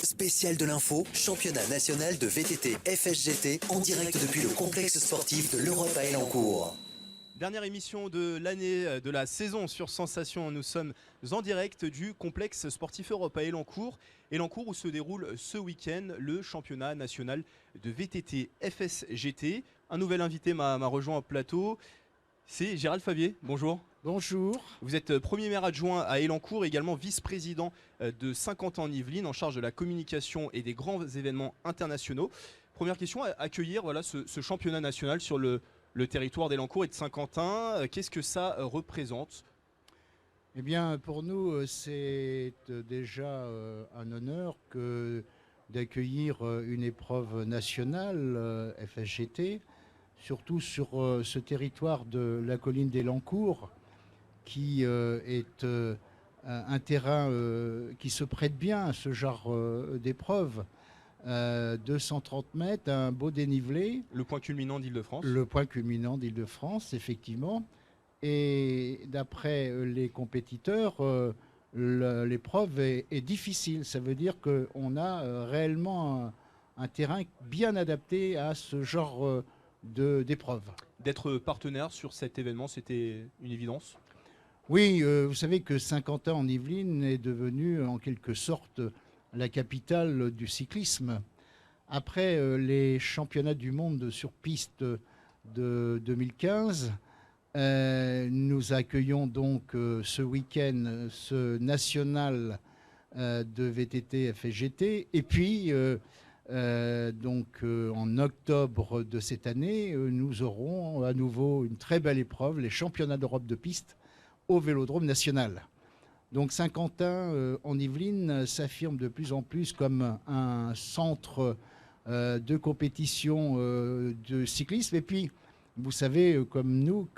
Spécial de l'info, championnat national de VTT FSGT en direct depuis le complexe sportif de l'Europe à Elancourt. Dernière émission de l'année, de la saison sur Sensation. Nous sommes en direct du complexe sportif Europe à Elancourt. Elancourt où se déroule ce week-end le championnat national de VTT FSGT. Un nouvel invité m'a rejoint au plateau. C'est Gérald Favier. Bonjour. Bonjour. Vous êtes premier maire adjoint à Elancourt, également vice-président de Saint-Quentin-en-Yvelines en charge de la communication et des grands événements internationaux. Première question, accueillir ce championnat national sur le territoire d'Elancourt et de Saint-Quentin, qu'est-ce que ça représente ? Eh bien, pour nous, c'est déjà un honneur d'accueillir une épreuve nationale FSGT, surtout sur ce territoire de la colline d'Elancourt, qui est un terrain qui se prête bien à ce genre d'épreuve. 230 mètres, un beau dénivelé. Le point culminant d'Île-de-France. Le point culminant d'Île-de-France, effectivement. Et d'après les compétiteurs, l'épreuve est difficile. Ça veut dire qu'on a réellement un terrain bien adapté à ce genre d'épreuve. D'être partenaire sur cet événement, c'était une évidence ? Oui, vous savez que Saint-Quentin-en-Yvelines est devenu en quelque sorte la capitale du cyclisme. Après les championnats du monde sur piste de 2015, nous accueillons donc ce week-end ce national de VTT FSGT. Et puis, en octobre de cette année, nous aurons à nouveau une très belle épreuve, les championnats d'Europe de piste au Vélodrome national. Donc Saint-Quentin en Yvelines s'affirme de plus en plus comme un centre de compétition de cyclisme. Et puis, vous savez, comme nous,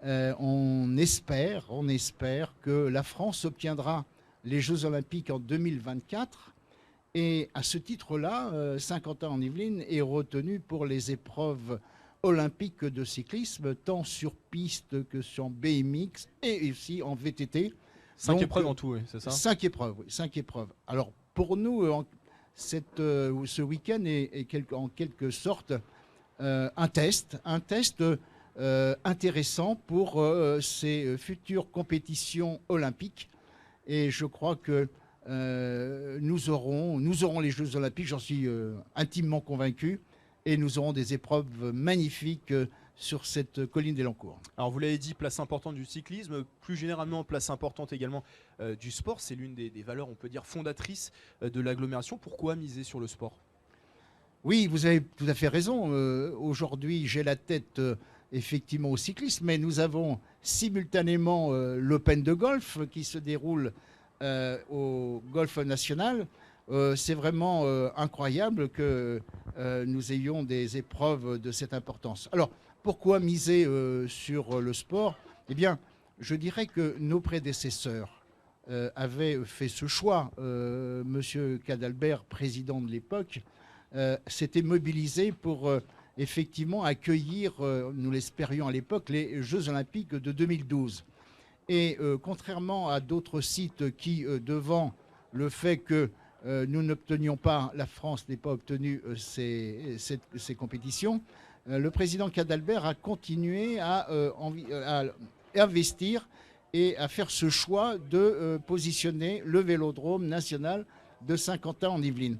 on espère que la France obtiendra les Jeux Olympiques en 2024. Et à ce titre-là, Saint-Quentin en Yvelines est retenu pour les épreuves olympiques de cyclisme, tant sur piste que sur BMX et aussi en VTT. 5 épreuves en tout, oui, c'est ça ? 5 épreuves, oui, 5 épreuves. Alors, pour nous, ce week-end est en quelque sorte un test intéressant pour ces futures compétitions olympiques. Et je crois que nous aurons les Jeux Olympiques, j'en suis intimement convaincu, et nous aurons des épreuves magnifiques sur cette colline d'Elancourt. Alors vous l'avez dit, place importante du cyclisme, plus généralement place importante également du sport. C'est l'une des valeurs, on peut dire, fondatrices de l'agglomération. Pourquoi miser sur le sport ? Oui, vous avez tout à fait raison. Aujourd'hui, j'ai la tête effectivement au cyclisme, mais nous avons simultanément l'Open de golf qui se déroule au Golf National. C'est vraiment incroyable que nous ayons des épreuves de cette importance. Alors, pourquoi miser sur le sport ? Eh bien, je dirais que nos prédécesseurs avaient fait ce choix. Monsieur Cadalbert, président de l'époque, s'était mobilisé pour effectivement accueillir, nous l'espérions à l'époque, les Jeux Olympiques de 2012. Et contrairement à d'autres sites qui, devant le fait que nous n'obtenions pas, la France n'ait pas obtenu ces compétitions, le président Cadalbert a continué à investir et à faire ce choix de positionner le Vélodrome national de Saint-Quentin en Yvelines.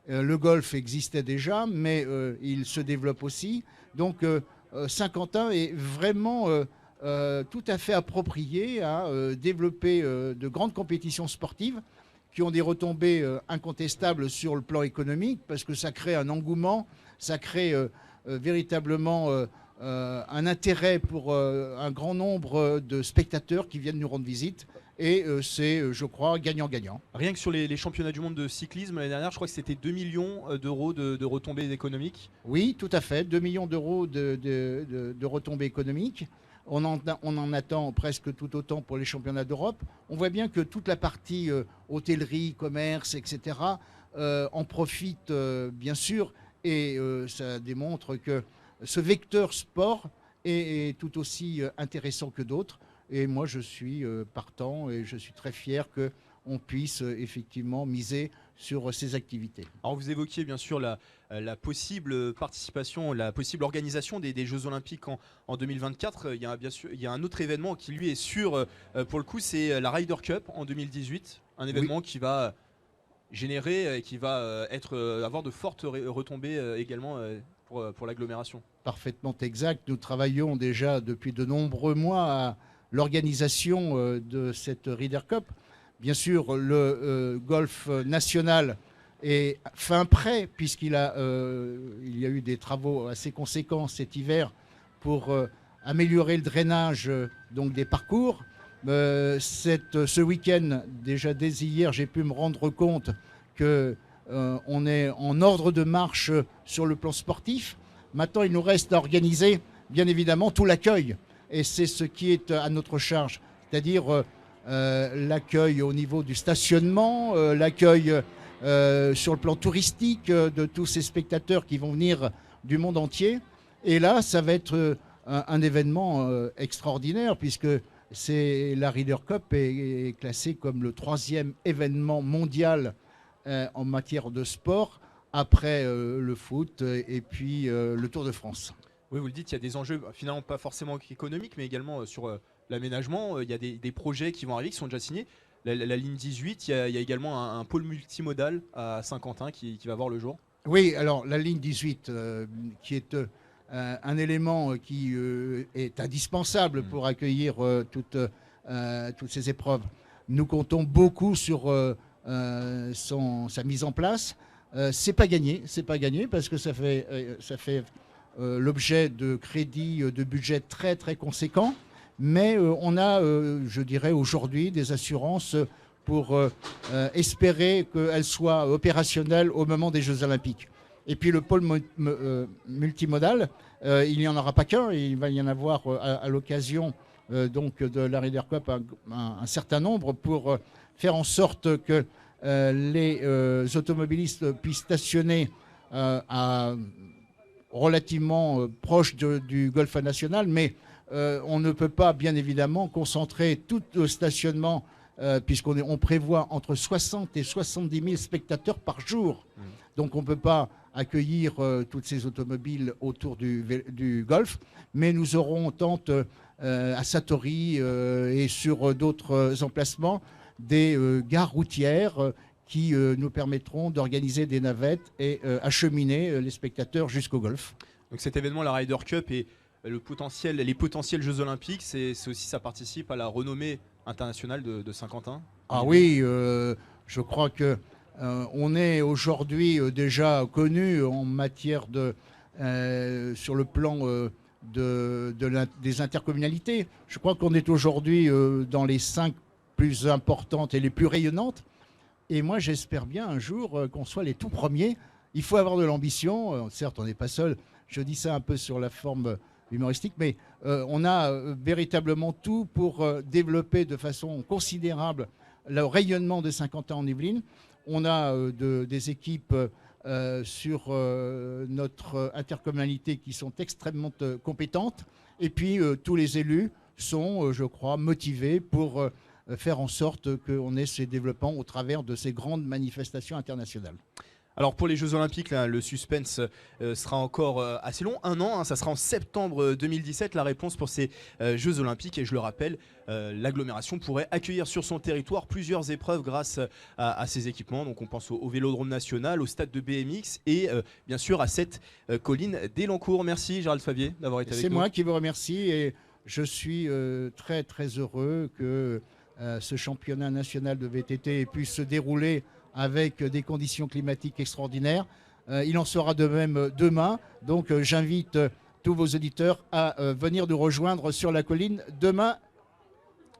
Le golf existait déjà, mais il se développe aussi. Donc Saint-Quentin est vraiment tout à fait approprié à développer de grandes compétitions sportives qui ont des retombées incontestables sur le plan économique, parce que ça crée un engouement, ça crée véritablement un intérêt pour un grand nombre de spectateurs qui viennent nous rendre visite. Et c'est, je crois, gagnant-gagnant. Rien que sur les championnats du monde de cyclisme, l'année dernière, je crois que c'était 2 millions d'euros de retombées économiques. Oui, tout à fait, 2 millions d'euros de retombées économiques. On en attend presque tout autant pour les championnats d'Europe. On voit bien que toute la partie hôtellerie, commerce, etc. en profite bien sûr. Et ça démontre que ce vecteur sport est tout aussi intéressant que d'autres. Et moi, je suis partant et je suis très fier on puisse effectivement miser sur ces activités. Alors vous évoquiez bien sûr la possible participation, la possible organisation des Jeux Olympiques en 2024. Il y a un autre événement qui lui est sûr pour le coup, c'est la Ryder Cup en 2018, un événement qui va générer et qui va avoir de fortes retombées également pour l'agglomération. Parfaitement exact. Nous travaillons déjà depuis de nombreux mois à l'organisation de cette Ryder Cup. Bien sûr, le golf national est fin prêt puisqu'il y a eu des travaux assez conséquents cet hiver pour améliorer le drainage donc des parcours. Ce week-end, déjà dès hier, j'ai pu me rendre compte qu'on est en ordre de marche sur le plan sportif. Maintenant, il nous reste à organiser, bien évidemment, tout l'accueil. Et c'est ce qui est à notre charge, c'est-à-dire l'accueil au niveau du stationnement, l'accueil sur le plan touristique de tous ces spectateurs qui vont venir du monde entier. Et là, ça va être un événement extraordinaire puisque la Ryder Cup est classée comme le 3e événement mondial en matière de sport après le foot et puis le Tour de France. Oui, vous le dites, il y a des enjeux finalement pas forcément économiques, mais également sur l'aménagement. Il y a des projets qui vont arriver, qui sont déjà signés. La ligne 18, il y a également un pôle multimodal à Saint-Quentin qui va voir le jour. Oui, alors la ligne 18, qui est un élément qui est indispensable pour accueillir toutes ces épreuves. Nous comptons beaucoup sur sa mise en place. C'est pas gagné parce que ça fait l'objet de crédits de budget très très conséquents, mais on a, je dirais aujourd'hui, des assurances pour espérer qu'elles soient opérationnelles au moment des Jeux Olympiques. Et puis le pôle multimodal, il n'y en aura pas qu'un, il va y en avoir à l'occasion donc de la Ryder Cup un certain nombre pour faire en sorte que les automobilistes puissent stationner relativement proche du golfe national, mais on ne peut pas bien évidemment concentrer tout le stationnement puisqu'on prévoit entre 60 et 70 000 spectateurs par jour. Donc on ne peut pas accueillir toutes ces automobiles autour du golfe, mais nous aurons tente à Satori et sur d'autres emplacements des gares routières qui nous permettront d'organiser des navettes et acheminer les spectateurs jusqu'au golfe. Donc cet événement, la Ryder Cup et les potentiels Jeux Olympiques, c'est aussi, ça participe à la renommée internationale de Saint-Quentin. Ah oui, je crois que on est aujourd'hui déjà connu en matière sur le plan des intercommunalités. Je crois qu'on est aujourd'hui dans les 5 plus importantes et les plus rayonnantes. Et moi, j'espère bien un jour qu'on soit les tout premiers. Il faut avoir de l'ambition. Certes, on n'est pas seul. Je dis ça un peu sur la forme humoristique, mais on a véritablement tout pour développer de façon considérable le rayonnement de Saint-Quentin en Yvelines. On a des équipes sur notre intercommunalité qui sont extrêmement compétentes. Et puis, tous les élus sont, je crois, motivés pour faire en sorte qu'on ait ces développements au travers de ces grandes manifestations internationales. Alors pour les Jeux Olympiques, là, le suspense sera encore assez long, un an, ça sera en septembre 2017 la réponse pour ces Jeux Olympiques. Et je le rappelle, l'agglomération pourrait accueillir sur son territoire plusieurs épreuves grâce à ces équipements. Donc on pense au Vélodrome National, au stade de BMX et bien sûr à cette colline d'Élancourt. Merci Gérald Favier d'avoir été avec nous. C'est moi qui vous remercie et je suis très très heureux que ce championnat national de VTT puisse se dérouler avec des conditions climatiques extraordinaires. Il en sera de même demain. Donc j'invite tous vos auditeurs à venir nous rejoindre sur la colline demain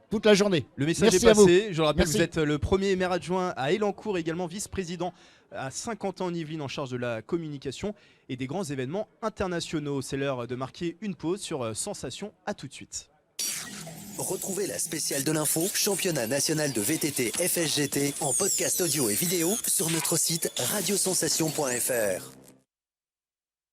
toute la journée. Le message Merci est passé. vous. Je rappelle que Merci. vous êtes le premier maire adjoint à Élancourt, également vice-président à Saint-Quentin en Yvelines en charge de la communication et des grands événements internationaux. C'est l'heure de marquer une pause sur Sensation. À tout de suite. Retrouvez la spéciale de l'info, championnat national de VTT FSGT en podcast audio et vidéo sur notre site radiosensation.fr.